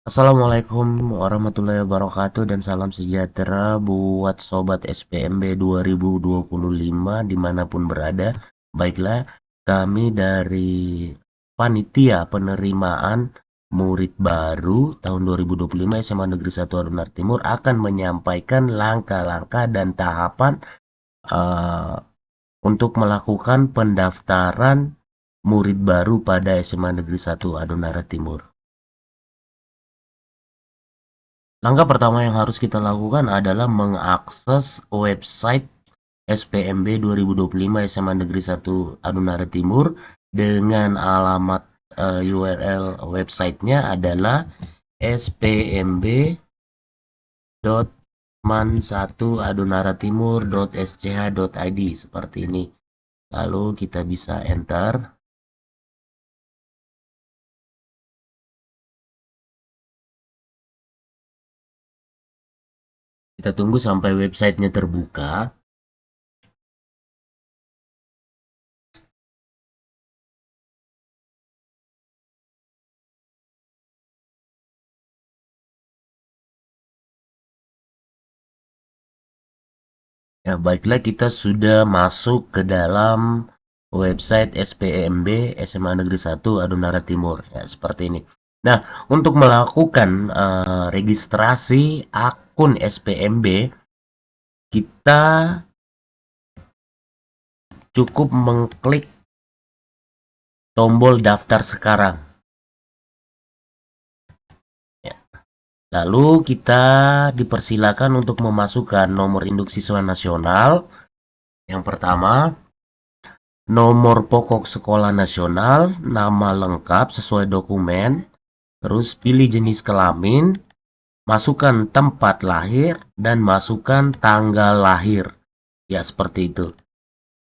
Assalamualaikum warahmatullahi wabarakatuh dan salam sejahtera buat Sobat SPMB 2025 dimanapun berada. Baiklah, kami dari Panitia Penerimaan Murid Baru tahun 2025 SMA Negeri 1 Alun Timur akan menyampaikan langkah-langkah dan tahapan uh, untuk melakukan pendaftaran murid baru pada SMA Negeri 1 Adonara Timur. Langkah pertama yang harus kita lakukan adalah mengakses website SPMB 2025 SMA Negeri 1 Adonara Timur dengan alamat URL websitenya adalah spmb.man1adonaratimur.sch.id seperti ini. Lalu kita bisa enter. Kita tunggu sampai websitenya terbuka. Ya, baiklah kita sudah masuk ke dalam website SPMB SMA Negeri 1 Adonara Timur. Ya, seperti ini. Nah, untuk melakukan registrasi akun SPMB, kita cukup mengklik tombol daftar sekarang. Ya. Lalu kita dipersilakan untuk memasukkan nomor induk siswa nasional. Yang pertama, nomor pokok sekolah nasional, nama lengkap sesuai dokumen, terus pilih jenis kelamin, masukkan tempat lahir, dan masukkan tanggal lahir. Ya, seperti itu.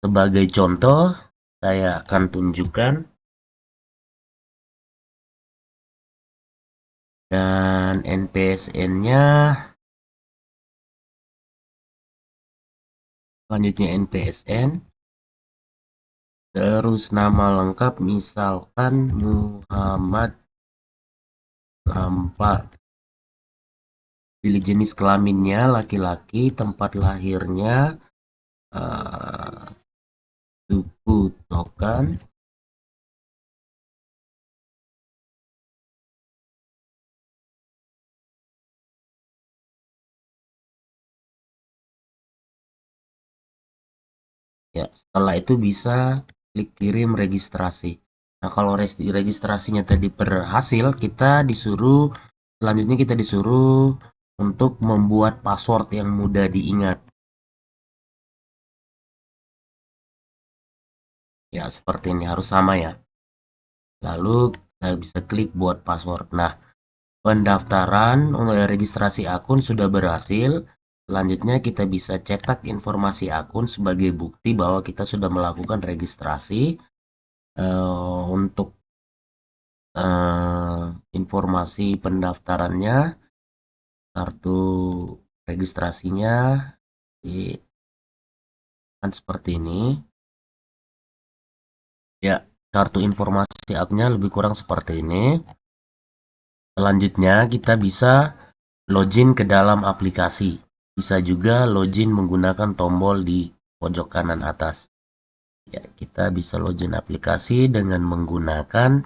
Sebagai contoh, saya akan tunjukkan. Dan NPSN-nya, selanjutnya NPSN, terus nama lengkap misalkan Muhammad Lampar. Pilih jenis kelaminnya laki-laki, tempat lahirnya suku Tokan, ya. Setelah itu bisa klik kirim registrasi. Nah, kalau registrasinya tadi berhasil, selanjutnya kita disuruh untuk membuat password yang mudah diingat. Ya, seperti ini harus sama ya. Lalu kita bisa klik buat password. Nah, pendaftaran untuk registrasi akun sudah berhasil. Selanjutnya kita bisa cetak informasi akun sebagai bukti bahwa kita sudah melakukan registrasi. Untuk informasi pendaftarannya, kartu registrasinya kan seperti ini. Ya, kartu informasi akunnya lebih kurang seperti ini. Selanjutnya kita bisa login ke dalam aplikasi. Bisa juga login menggunakan tombol di pojok kanan atas. Ya, kita bisa login aplikasi dengan menggunakan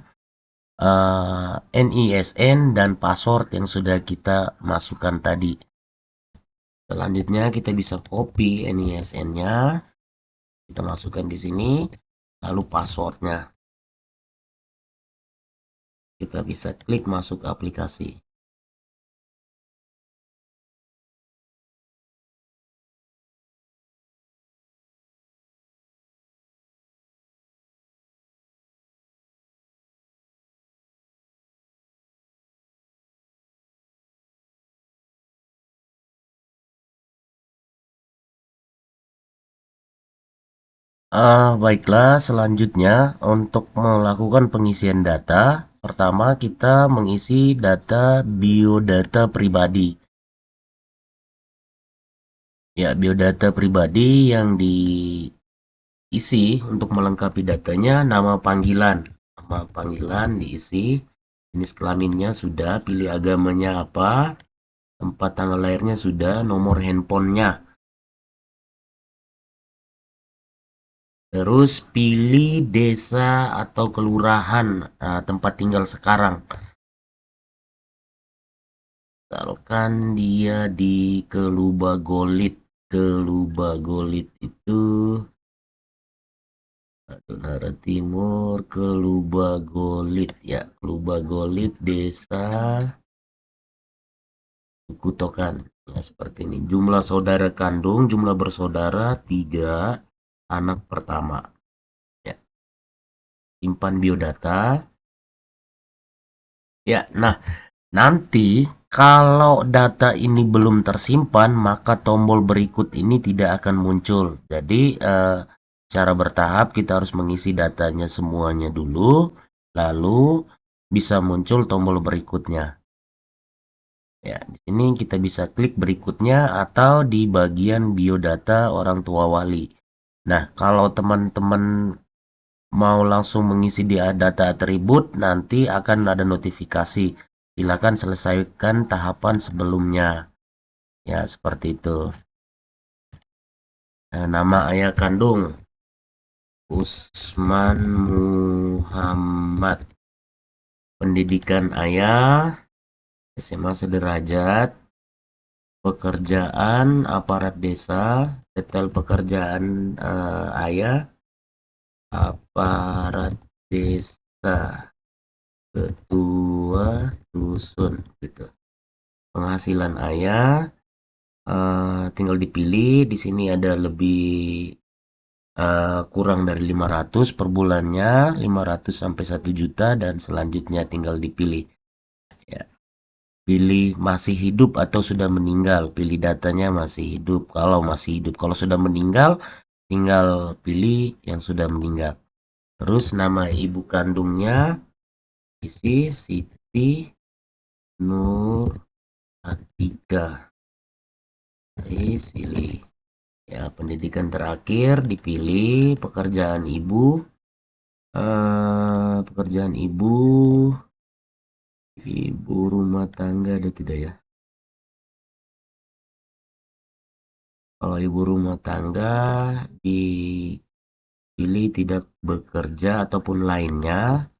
NISN dan password yang sudah kita masukkan tadi. Selanjutnya kita bisa copy NISN-nya, kita masukkan di sini, lalu passwordnya. Kita bisa klik masuk aplikasi. Baiklah, selanjutnya untuk melakukan pengisian data, pertama kita mengisi data biodata pribadi. Ya, biodata pribadi yang diisi untuk melengkapi datanya, nama panggilan diisi, jenis kelaminnya sudah, pilih agamanya apa, tempat tanggal lahirnya sudah, nomor handphonenya. Terus pilih desa atau kelurahan tempat tinggal sekarang. Misalkan dia di Kelubagolit. Kelubagolit itu Utara Timur, Kelubagolit ya. Kelubagolit desa Kutokan. Ya, seperti ini. Jumlah saudara kandung, jumlah bersaudara 3, anak pertama. Ya, simpan biodata. Ya, nah nanti kalau data ini belum tersimpan, maka tombol berikut ini tidak akan muncul. Jadi secara bertahap kita harus mengisi datanya semuanya dulu, lalu bisa muncul tombol berikutnya. Ya, di sini kita bisa klik berikutnya atau di bagian biodata orang tua wali. Nah, kalau teman-teman mau langsung mengisi di data atribut, nanti akan ada notifikasi. Silakan selesaikan tahapan sebelumnya. Ya, seperti itu. Nah, nama ayah kandung Usman Muhammad. Pendidikan ayah SMA sederajat. Pekerjaan aparat desa. Detail pekerjaan ayah aparat desa, ketua dusun gitu. Penghasilan ayah tinggal dipilih. Di sini ada lebih kurang dari 500 per bulannya, 500 sampai 1 juta, dan selanjutnya tinggal dipilih. Ya, pilih masih hidup atau sudah meninggal. Pilih datanya masih hidup. Kalau masih hidup, kalau sudah meninggal, tinggal pilih yang sudah meninggal. Terus nama ibu kandungnya isi Siti Nur Atika. Silih. Ya, pendidikan terakhir dipilih, pekerjaan ibu rumah tangga ada tidak ya? Kalau ibu rumah tangga dipilih tidak bekerja ataupun lainnya.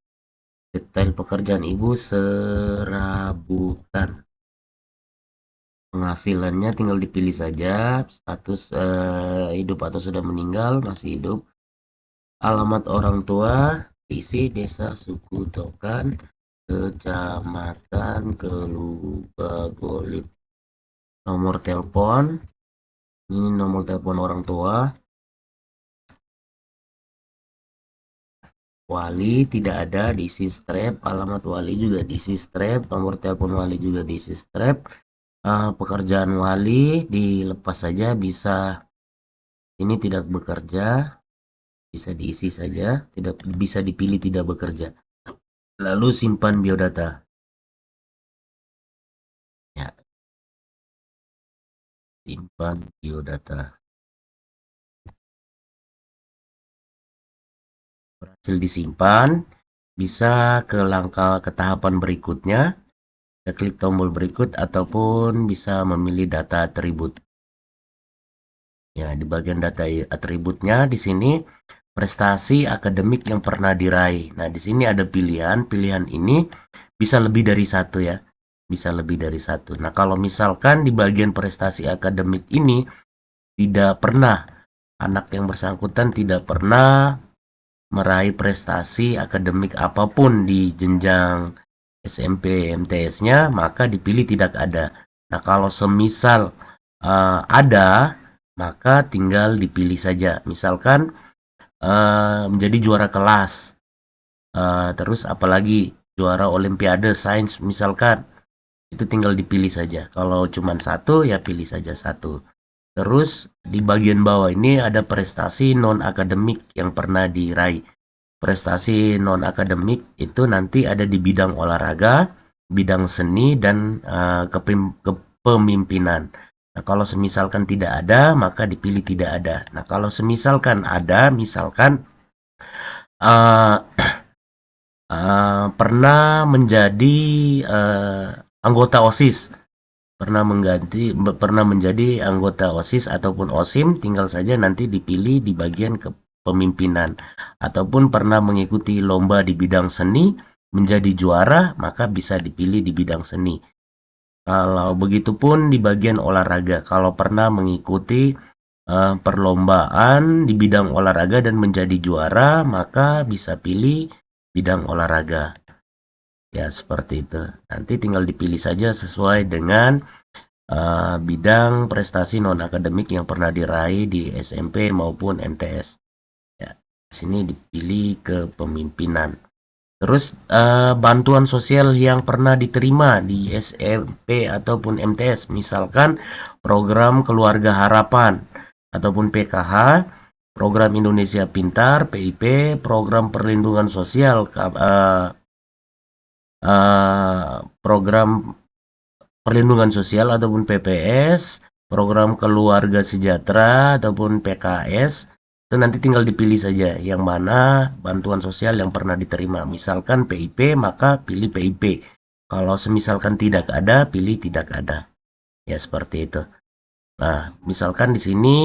Detail pekerjaan ibu serabutan. Penghasilannya tinggal dipilih saja, status hidup atau sudah meninggal, masih hidup. Alamat orang tua isi desa Suku Tokan, Kecamatan Kelubagolit. Nomor telepon, ini nomor telepon orang tua. Wali tidak ada, diisi strap. Alamat wali juga diisi strap. Nomor telepon wali juga diisi strap. Pekerjaan wali dilepas saja, bisa ini tidak bekerja, bisa diisi saja, tidak bisa dipilih tidak bekerja. Lalu simpan biodata. Ya, simpan biodata. Berhasil disimpan, bisa ke tahapan berikutnya. Kita klik tombol berikut ataupun bisa memilih data atribut. Ya, di bagian data atributnya di sini prestasi akademik yang pernah diraih. Nah, di sini ada pilihan. Pilihan ini bisa lebih dari satu ya. Bisa lebih dari satu. Nah, kalau misalkan di bagian prestasi akademik ini tidak pernah, anak yang bersangkutan tidak pernah meraih prestasi akademik apapun di jenjang SMP MTS-nya, maka dipilih tidak ada. Nah, kalau semisal ada, maka tinggal dipilih saja. Misalkan menjadi juara kelas, terus apalagi juara olimpiade sains misalkan, itu tinggal dipilih saja. Kalau cuma satu, ya pilih saja satu. Terus di bagian bawah ini ada prestasi non akademik yang pernah diraih. Prestasi non akademik itu nanti ada di bidang olahraga, bidang seni, dan kepemimpinan. Nah, kalau semisalkan tidak ada, maka dipilih tidak ada. Nah, kalau semisalkan ada, misalkan uh, pernah menjadi anggota OSIS, pernah menjadi anggota OSIS ataupun OSIM, tinggal saja nanti dipilih di bagian kepemimpinan, ataupun pernah mengikuti lomba di bidang seni menjadi juara, maka bisa dipilih di bidang seni. Kalau begitupun di bagian olahraga, kalau pernah mengikuti perlombaan di bidang olahraga dan menjadi juara, maka bisa pilih bidang olahraga. Ya, seperti itu. Nanti tinggal dipilih saja sesuai dengan bidang prestasi non-akademik yang pernah diraih di SMP maupun MTS. Ya, sini dipilih kepemimpinan. Terus bantuan sosial yang pernah diterima di SMP ataupun MTS, misalkan program Keluarga Harapan ataupun PKH, program Indonesia Pintar (PIP), program perlindungan sosial, program perlindungan sosial ataupun PPS, program keluarga sejahtera ataupun PKS, itu nanti tinggal dipilih saja yang mana bantuan sosial yang pernah diterima. Misalkan PIP, maka pilih PIP. Kalau semisalkan tidak ada, pilih tidak ada. Ya, seperti itu. Nah, misalkan di sini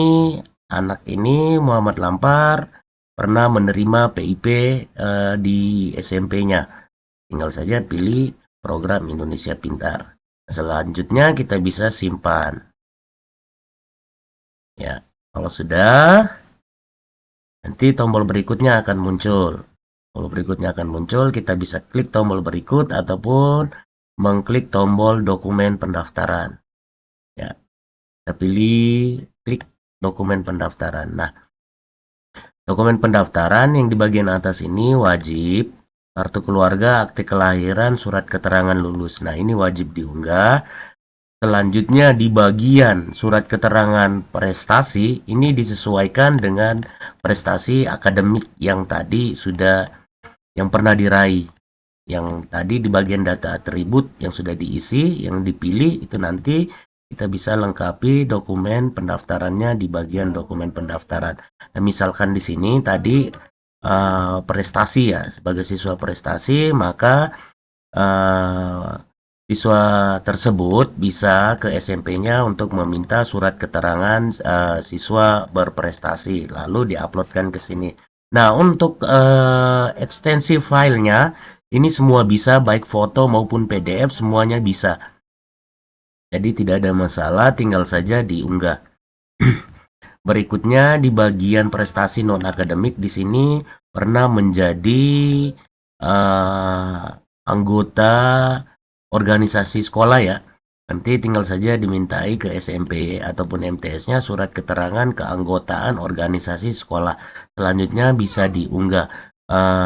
anak ini Muhammad Lampar pernah menerima PIP di SMP-nya. Tinggal saja pilih program Indonesia Pintar. Selanjutnya kita bisa simpan. Ya, kalau sudah, nanti tombol berikutnya akan muncul. Tombol berikutnya akan muncul, kita bisa klik tombol berikut ataupun mengklik tombol dokumen pendaftaran. Ya, kita pilih klik dokumen pendaftaran. Nah, dokumen pendaftaran yang di bagian atas ini wajib kartu keluarga, akte kelahiran, surat keterangan lulus. Nah, ini wajib diunggah. Selanjutnya di bagian surat keterangan prestasi, ini disesuaikan dengan prestasi akademik yang tadi yang pernah diraih. Yang tadi di bagian data atribut yang sudah diisi, yang dipilih itu nanti kita bisa lengkapi dokumen pendaftarannya di bagian dokumen pendaftaran. Nah, misalkan di sini tadi prestasi ya, sebagai siswa prestasi, maka uh, siswa tersebut bisa ke SMP-nya untuk meminta surat keterangan siswa berprestasi, lalu diuploadkan ke sini. Nah, untuk ekstensi filenya, ini semua bisa, baik foto maupun PDF, semuanya bisa. Jadi tidak ada masalah, tinggal saja diunggah. Berikutnya di bagian prestasi non akademik, di sini pernah menjadi anggota organisasi sekolah ya. Nanti tinggal saja dimintai ke SMP ataupun MTS-nya surat keterangan keanggotaan organisasi sekolah. Selanjutnya bisa diunggah.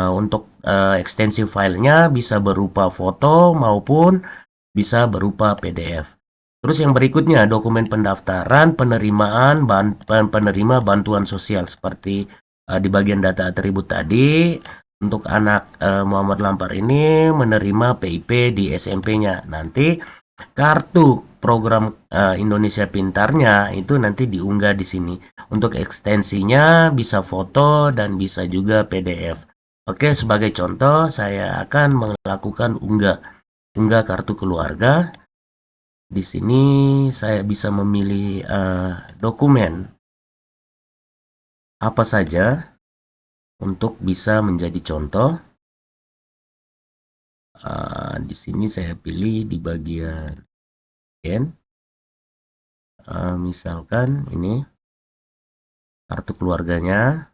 Untuk ekstensi filenya bisa berupa foto maupun bisa berupa PDF. Terus yang berikutnya dokumen pendaftaran penerima bantuan sosial seperti di bagian data atribut tadi. Untuk anak Muhammad Lampar ini menerima PIP di SMP-nya. Nanti kartu program Indonesia Pintarnya itu nanti diunggah di sini. Untuk ekstensinya bisa foto dan bisa juga PDF. Oke, sebagai contoh saya akan melakukan unggah kartu keluarga. Di sini saya bisa memilih dokumen apa saja untuk bisa menjadi contoh. Di sini saya pilih di bagian scan. Misalkan ini kartu keluarganya.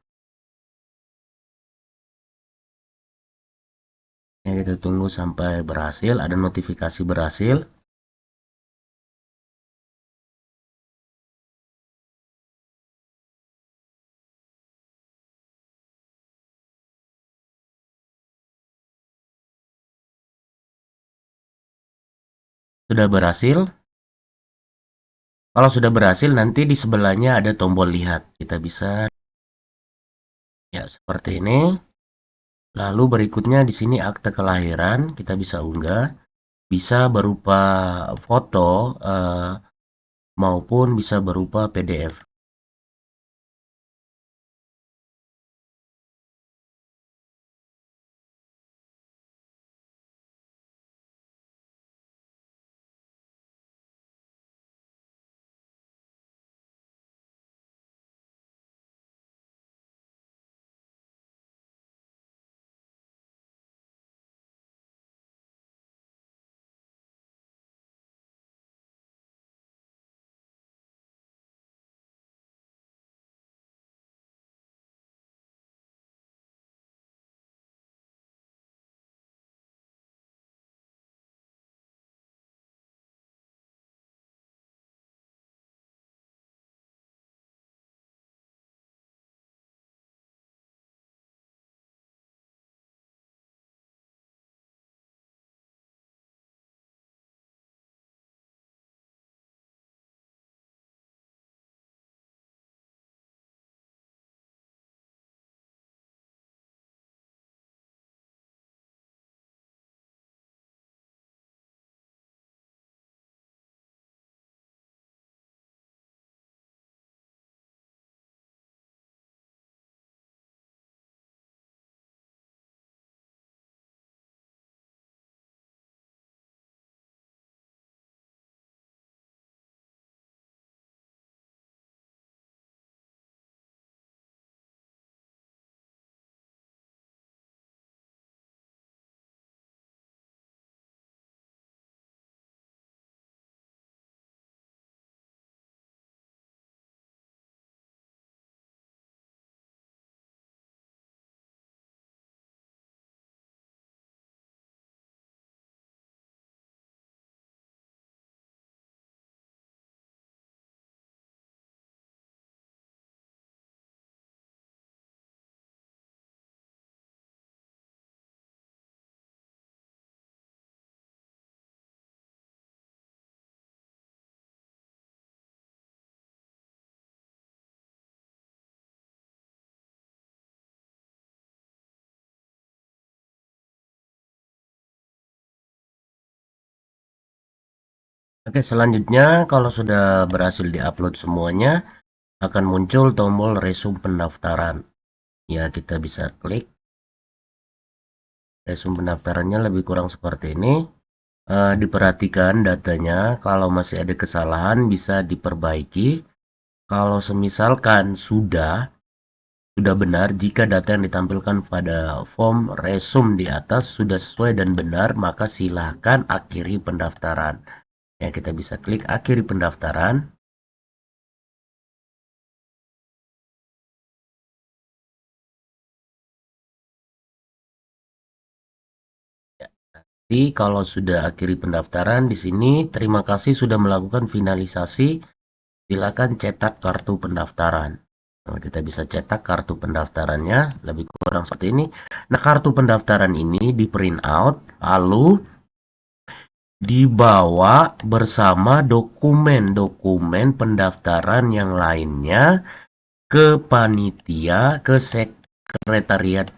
Ya, kita tunggu sampai berhasil, ada notifikasi berhasil. Sudah berhasil. Kalau sudah berhasil, nanti di sebelahnya ada tombol lihat. Kita bisa ya seperti ini. Lalu berikutnya di sini akte kelahiran, kita bisa unggah. Bisa berupa foto maupun bisa berupa PDF. Oke, selanjutnya kalau sudah berhasil diupload semuanya, akan muncul tombol resume pendaftaran. Ya, kita bisa klik resume pendaftarannya lebih kurang seperti ini. Diperhatikan datanya, kalau masih ada kesalahan bisa diperbaiki. Kalau semisalkan sudah benar, jika data yang ditampilkan pada form resume di atas sudah sesuai dan benar, maka silakan akhiri pendaftaran. Ya, kita bisa klik akhiri pendaftaran. Jadi kalau sudah akhiri pendaftaran di sini, terima kasih sudah melakukan finalisasi. Silakan cetak kartu pendaftaran. Nah, kita bisa cetak kartu pendaftarannya lebih kurang seperti ini. Nah, kartu pendaftaran ini di print out lalu dibawa bersama dokumen-dokumen pendaftaran yang lainnya ke panitia, ke sekretariat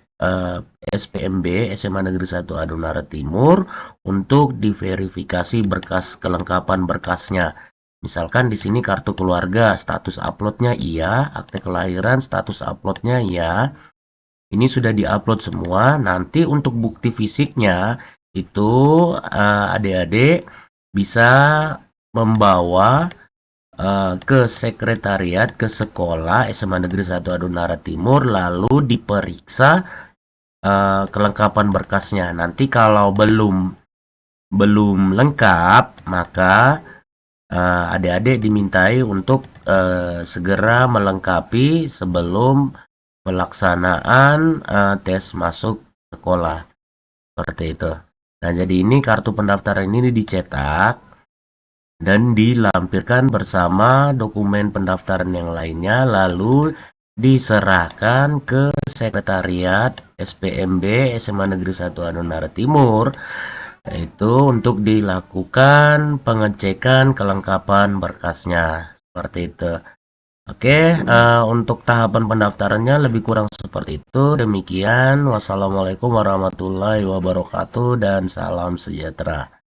SPMB SMA Negeri 1 Adonara Timur untuk diverifikasi berkas kelengkapan berkasnya. Misalkan di sini kartu keluarga, status uploadnya iya, akte kelahiran, status uploadnya iya. Ini sudah diupload semua. Nanti untuk bukti fisiknya itu adik-adik bisa membawa ke sekretariat, ke sekolah SMA Negeri 1 Adonara Timur, lalu diperiksa kelengkapan berkasnya. Nanti kalau belum lengkap, maka adik-adik dimintai untuk segera melengkapi sebelum pelaksanaan tes masuk sekolah. Seperti itu. Nah, jadi ini kartu pendaftaran ini dicetak dan dilampirkan bersama dokumen pendaftaran yang lainnya, lalu diserahkan ke sekretariat SPMB SMA Negeri 1 Adonara Timur, yaitu untuk dilakukan pengecekan kelengkapan berkasnya. Seperti itu. Oke, untuk tahapan pendaftarannya lebih kurang seperti itu. Demikian, wassalamualaikum warahmatullahi wabarakatuh dan salam sejahtera.